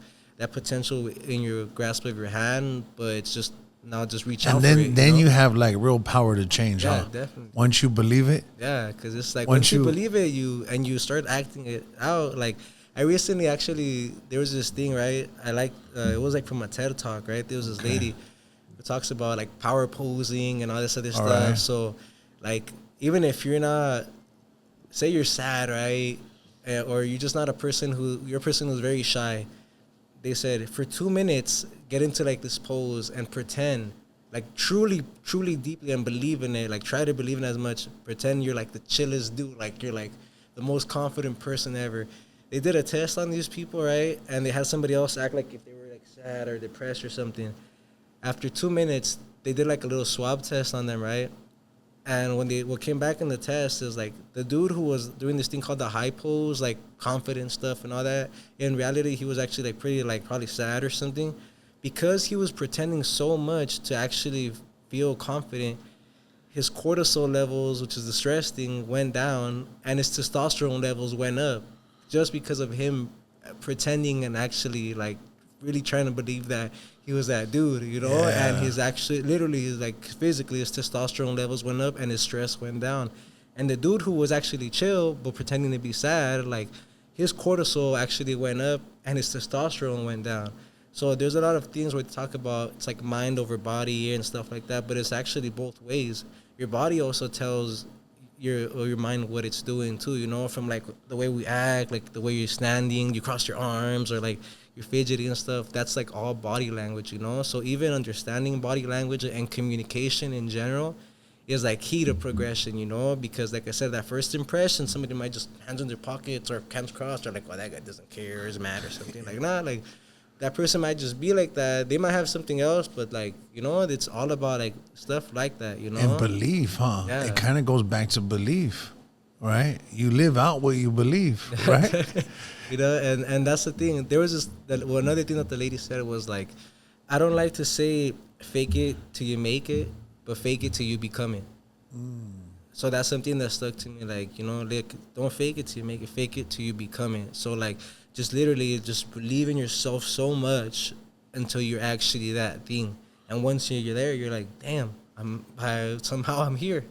potential in your grasp of your hand, but it's just now just reach out for it. And then you have like real power to change, huh? Definitely. Once you believe it. Yeah, because it's like once you believe it, you start acting it out. Like I recently actually, there was this thing, right? I like it was like from a TED talk, right? There was this lady talks about like power posing and all this other stuff. Right. So like even if you're not say you're sad, right? Or you're just not you're a person who's very shy. They said for 2 minutes, get into like this pose and pretend like truly, truly deeply and believe in it. Like try to believe in it as much. Pretend you're like the chillest dude. Like you're like the most confident person ever. They did a test on these people, right? And they had somebody else act like if they were like sad or depressed or something. After 2 minutes, they did like a little swab test on them, right? And what came back in the test is like the dude who was doing this thing called the high pose, like confident stuff and all that. In reality, he was actually like pretty like probably sad or something, because he was pretending so much to actually feel confident. His cortisol levels, which is the stress thing, went down, and his testosterone levels went up, just because of him pretending and actually like really trying to believe that he was that dude, you know. Yeah. And his actually literally his like physically his testosterone levels went up and his stress went down. And the dude who was actually chill but pretending to be sad, like his cortisol actually went up and his testosterone went down. So there's a lot of things where we talk about it's like mind over body and stuff like that, but it's actually both ways. Your body also tells your mind what it's doing too, you know, from like the way we act, like the way you're standing, you cross your arms, or like you're fidgety and stuff. That's like all body language, you know. So even understanding body language and communication in general is like key to progression, you know, because like I said, that first impression, somebody might just hands in their pockets or hands crossed, or like, well, that guy doesn't care, is mad or something. Like, nah, like that person might just be like that. They might have something else, but like, you know, it's all about like stuff like that, you know. And belief, huh? Yeah. It kind of goes back to belief, right? You live out what you believe, right? You know, and that's the thing. There was another thing that the lady said was like, I don't like to say fake it till you make it, but fake it till you become it. So that's something that stuck to me. Like, you know, like, don't fake it till you make it, fake it till you become it. So like, just literally just believe in yourself so much until you're actually that thing. And once you're there, you're like, damn, somehow I'm here,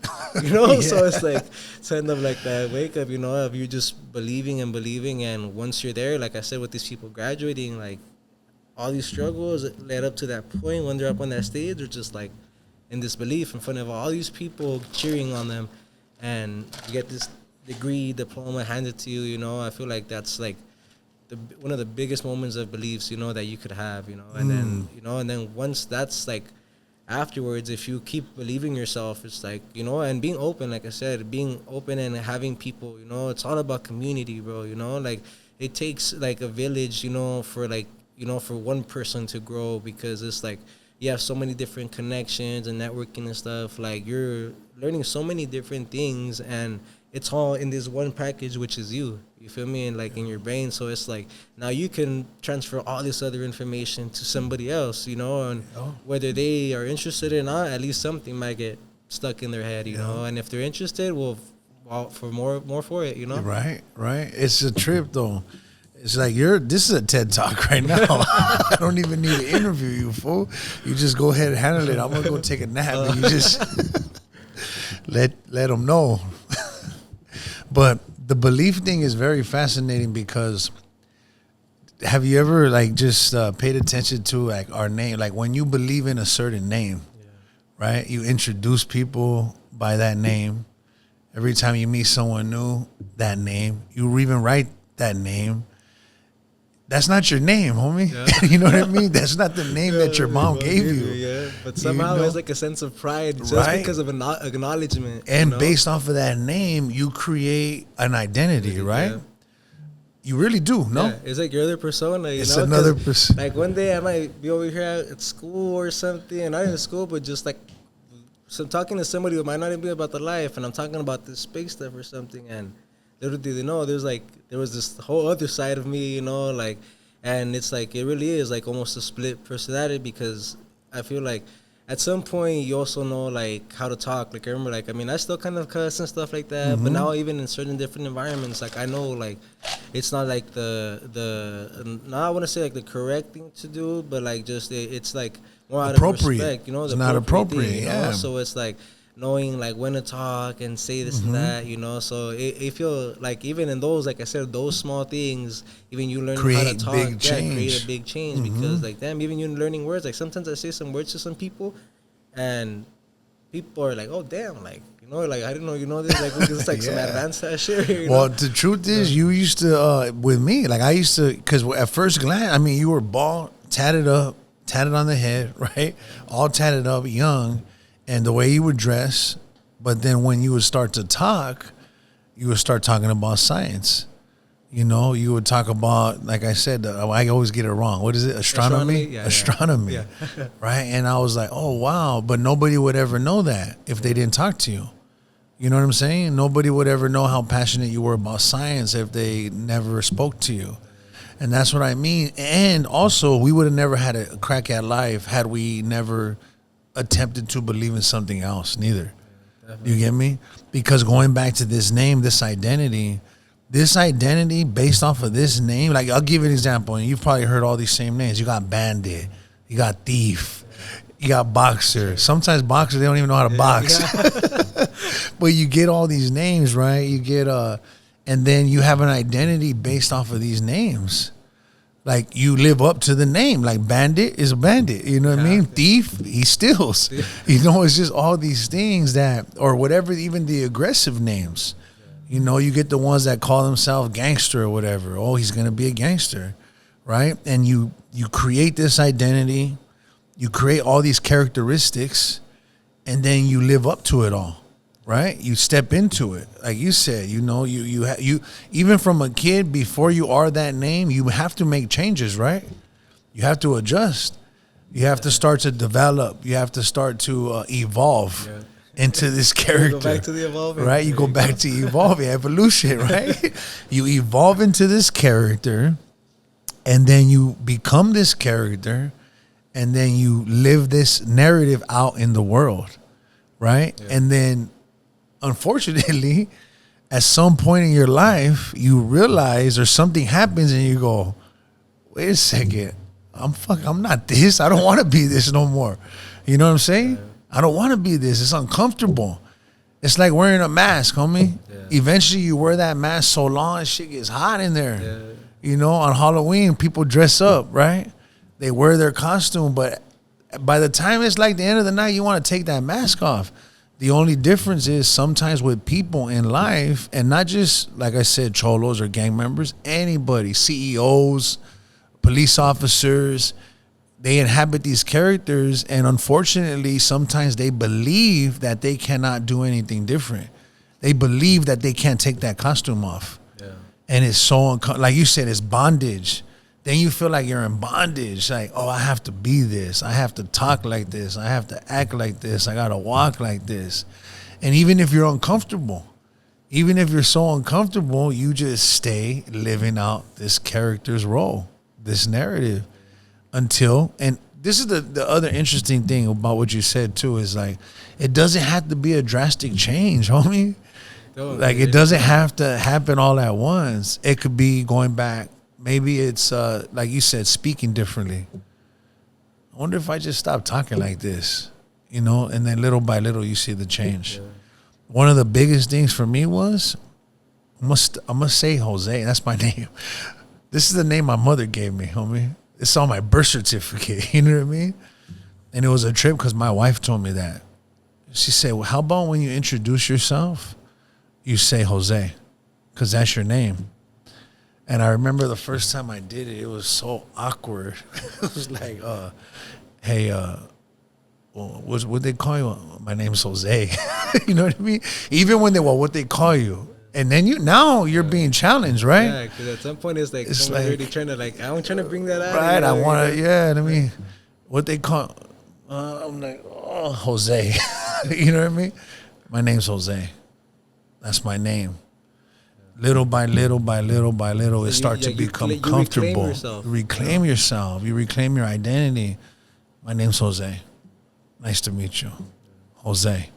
you know. Yeah. So it's like kind of like that wake up, you know, of you just believing, and once you're there, like I said, with these people graduating, like all these struggles led up to that point when they're up on that stage, they're just like in this belief in front of all these people cheering on them, and you get this diploma handed to you, you know. I feel like that's like one of the biggest moments of beliefs, you know, that you could have, you know. And then, you know, and then once that's like afterwards, if you keep believing yourself, it's like, you know, and being open, like I said, being open and having people, you know, it's all about community, bro, you know. Like it takes like a village, you know, for like, you know, for one person to grow, because it's like you have so many different connections and networking and stuff. Like you're learning so many different things, and it's all in this one package, which is you feel me, and like in your brain. So it's like now you can transfer all this other information to somebody else, you know, and whether they are interested or not, at least something might get stuck in their head, you know. And if they're interested, we'll for more for it, you know. Right. It's a trip though. It's like this is a TED Talk right now. I don't even need to interview you, fool. You just go ahead and handle it. I'm gonna go take a nap, and you just let them know. But the belief thing is very fascinating, because have you ever like just paid attention to like our name? Like when you believe in a certain name, right? You introduce people by that name. Every time you meet someone new, that name. You even write that name. That's not your name, homie. Yeah. You know what I mean? That's not the name that your mom gave you. Yeah, but somehow it's like a sense of pride just because of an acknowledgement. And based off of that name, you create an identity, right? Yeah. You really do, no? Yeah, it's like your other persona. It's another persona. Like one day I might be over here at school or something, not in school, but just like talking to somebody who might not even be about the life, and I'm talking about this space stuff or something, and little did they know there was this whole other side of me, you know, like, and it's like it really is like almost a split personality, because I feel like at some point you also know like how to talk. Like I remember, like, I mean, I still kind of cuss and stuff like that, but now even in certain different environments, like I know like it's not like now I want to say like the correct thing to do, but like just it's like more out of respect, you know. It's not appropriate, thing, you know? So it's like knowing like when to talk and say this and that, you know. So it feel like even in those, like I said, those small things, even you learning how to talk, create a big change, because like damn, even you learning words, like sometimes I say some words to some people and people are like, oh damn, like, you Like, I didn't know you know this. Like, it's like some advanced shit. Well, the truth is, you used to, with me, like I used to, because at first glance, I mean, you were bald, tatted up, tatted on the head, right? All tatted up, young, and the way you would dress. But then when you would start to talk, you would start talking about science. You know, you would talk about, like I said, I always get it wrong. What is it? Astronomy? Yeah, astronomy. yeah. Right? And I was like, oh, wow. But nobody would ever know that if they didn't talk to you. You know what I'm saying? Nobody would ever know how passionate you were about science if they never spoke to you. And that's what I mean. And also, we would have never had a crack at life had we never attempted to believe in something else, neither. You get me? Because going back to this name, this identity based off of this name, like I'll give you an example, and you've probably heard all these same names. You got bandit, you got thief, you got boxer. Sometimes boxers, they don't even know how to box. Yeah. But you get all these names, right? You get and then you have an identity based off of these names. Like you live up to the name. Like bandit is a bandit. You know what I mean? Thief, he steals. You know, it's just all these things that, or whatever, even the aggressive names. You know, you get the ones that call themselves gangster or whatever. Oh, he's going to be a gangster, right? And you create this identity. You create all these characteristics, and then you live up to it all, right? You step into it. Like you said, you know, you even from a kid, before you are that name, you have to make changes, right? You have to adjust. You have to start to develop. You have to start to evolve. Yeah. Into this character. You go back to the evolving. Right? You go back to evolving, evolution, right? You evolve into this character, and then you become this character, and then you live this narrative out in the world, right? Yeah. And then, unfortunately, at some point in your life, you realize or something happens and you go, wait a second, I'm not this. I don't want to be this no more. You know what I'm saying? Yeah. I don't want to be this. It's uncomfortable. It's like wearing a mask, homie. Yeah. Eventually, you wear that mask so long, shit gets hot in there. Yeah. You know, on Halloween, people dress up, right? They wear their costume, but by the time it's like the end of the night, you want to take that mask off. The only difference is sometimes with people in life, and not just, like I said, cholos or gang members, anybody, CEOs, police officers, they inhabit these characters, and unfortunately, sometimes they believe that they cannot do anything different. They believe that they can't take that costume off. Yeah. And it's so, like you said, it's bondage. Then you feel like you're in bondage. Like, oh, I have to be this. I have to talk like this. I have to act like this. I got to walk like this. And even if you're uncomfortable, even if you're so uncomfortable, you just stay living out this character's role, this narrative. Until, and this is the other interesting thing about what you said too, is like, it doesn't have to be a drastic change, homie. Like, it doesn't have to happen all at once. It could be going back. Maybe it's, like you said, speaking differently. I wonder if I just stop talking like this, you know, and then little by little you see the change. Yeah. One of the biggest things for me was, I must say Jose. That's my name. This is the name my mother gave me, homie. It's on my birth certificate, you know what I mean? And it was a trip because my wife told me that. She said, well, how about when you introduce yourself, you say Jose, because that's your name. And I remember the first time I did it, it was so awkward. It was like, hey, what they call you? My name's Jose. You know what I mean? Even when what they call you? And then you're being challenged, right? Yeah, because at some point it's like already trying to I'm trying to bring that out. Right, I want to, yeah. I mean, what they call, I'm like, oh, Jose. You know what I mean? My name's Jose. That's my name. Little by little by little by little, it starts to become comfortable. Reclaim yourself. You reclaim your identity. My name's Jose. Nice to meet you, Jose.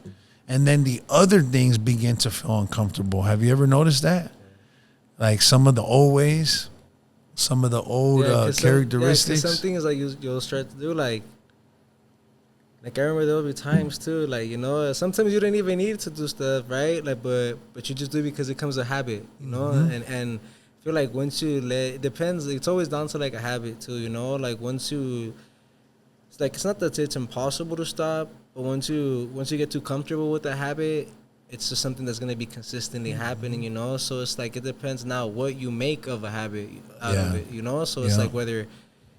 And then the other things begin to feel uncomfortable. Have you ever noticed that? Like some of the old ways, some of the old characteristics. Some things like you'll start to do like I remember there will be times too, like, you know, sometimes you don't even need to do stuff, right? Like, but you just do it because it becomes a habit, you know. Mm-hmm. And I feel like once you it depends. It's always down to like a habit too, you know. Like once you, it's like it's not that it's impossible to stop. But once you get too comfortable with the habit, it's just something that's gonna be consistently happening, you know. So it's like it depends now what you make of a habit out of it, you know. So it's like whether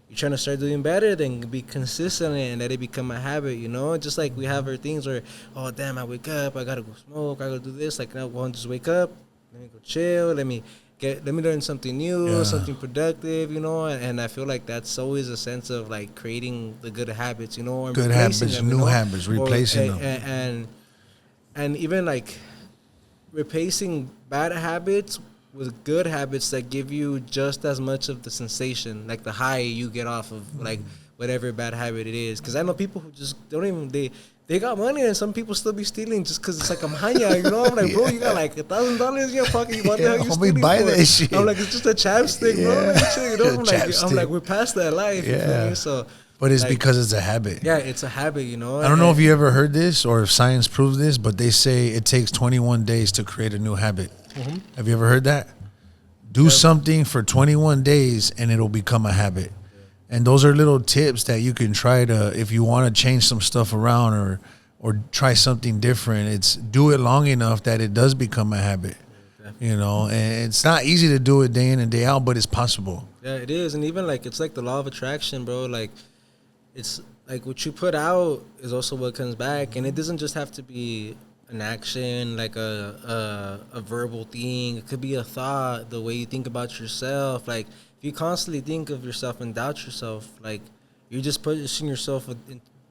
you're trying to start doing better, then be consistent and let it become a habit, you know. Just like we have our things where, oh damn, I wake up, I gotta go smoke, I gotta do this. Like now, one just wake up, let me go chill, let me learn something new, something productive, you know. And I feel like that's always a sense of like creating the good habits, you know, and good habits, them, new you know? habits, replacing them, and even like replacing bad habits with good habits that give you just as much of the sensation, like the high you get off of like whatever bad habit it is. Because I know people who just don't even they got money, and some people still be stealing just because it's like a maña, you know. I'm like, bro, you got like $1,000 in your pocket. What the hell you stealing buy for? that shit. I'm like, it's just a chapstick, bro. Like, chill, you know? I'm like, we're past that life. You feel me? So. But it's like, because it's a habit. Yeah, it's a habit, you know. I don't know if you ever heard this or if science proves this, but they say it takes 21 days to create a new habit. Mm-hmm. Have you ever heard that? Do something for 21 days and it'll become a habit. And those are little tips that you can try to, if you want to change some stuff around or try something different, it's do it long enough that it does become a habit. You know, and it's not easy to do it day in and day out, but it's possible. Yeah, it is. And even like, it's like the law of attraction, bro. Like, it's like what you put out is also what comes back, and it doesn't just have to be an action, like a verbal thing. It could be a thought, the way you think about yourself. Like if you constantly think of yourself and doubt yourself, like you're just pushing yourself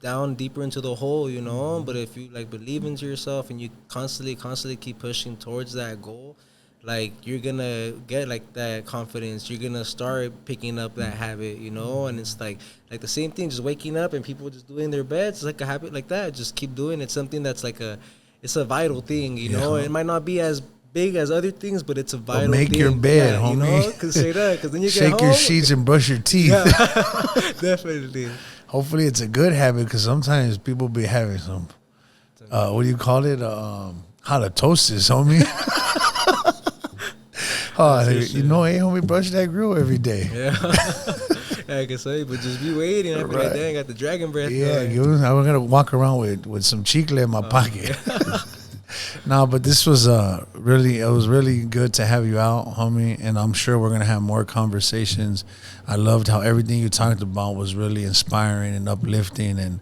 down deeper into the hole, you know. But if you like believe into yourself and you constantly keep pushing towards that goal, like you're gonna get like that confidence. You're gonna start picking up that habit, you know. And it's like the same thing, just waking up and people just doing their beds, like a habit like that. Just keep doing it. Something that's like it's a vital thing, you know. It might not be as big as other things, but it's a vital thing. Make your bed, homie. You know? Cause say that, cause then you shake get home, your sheets and brush your teeth. Yeah, definitely. Hopefully it's a good habit, because sometimes people be having some, what do you call it? Halitosis, homie. You know, hey, homie, brush that grill every day. Yeah. Yeah, I can say, but just be waiting. I feel like, dang, I got the dragon breath. Yeah, I'm going to walk around with some chicle in my pocket. Yeah. No, but this was it was really good to have you out, homie, and I'm sure we're going to have more conversations. I loved how everything you talked about was really inspiring and uplifting, and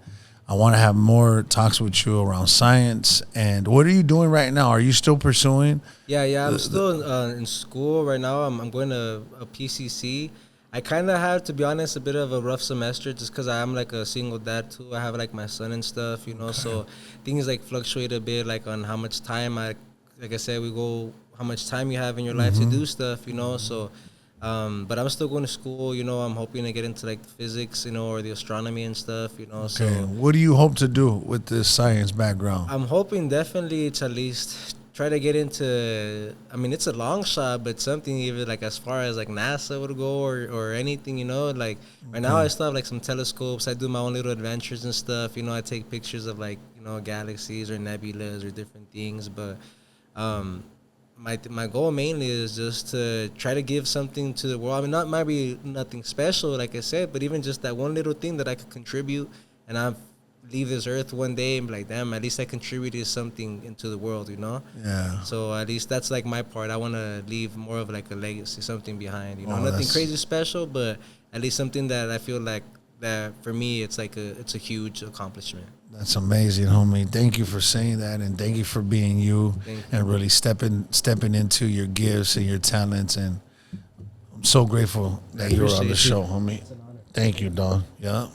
I want to have more talks with you around science. And what are you doing right now? Are you still pursuing? Yeah, I'm still in school right now. I'm going to a PCC. I kind of had, to be honest, a bit of a rough semester just because I'm like a single dad too. I have like my son and stuff, you know, so things like fluctuate a bit, like on how much time like I said, how much time you have in your life to do stuff, you know, so, but I'm still going to school, you know. I'm hoping to get into like physics, you know, or the astronomy and stuff, you know. So what do you hope to do with this science background? I'm hoping definitely to at least try to get into, I mean, it's a long shot, but something even like as far as like NASA would go or anything, you know. Like right now I still have like some telescopes. I do my own little adventures and stuff, you know. I take pictures of like, you know, galaxies or nebulas or different things, but my goal mainly is just to try to give something to the world. I mean, might be nothing special, like I said, but even just that one little thing that I could contribute, and I leave this earth one day and be like, damn, at least I contributed something into the world, you know? Yeah. So at least that's like my part. I want to leave more of like a legacy, something behind, you know. Nothing crazy special, but at least something that I feel like that for me, it's like it's a huge accomplishment. That's amazing, homie. Thank you for saying that, and thank you for being you and really stepping into your gifts and your talents. And I'm so grateful that you're on the show, homie. Thank you, dog. Yeah.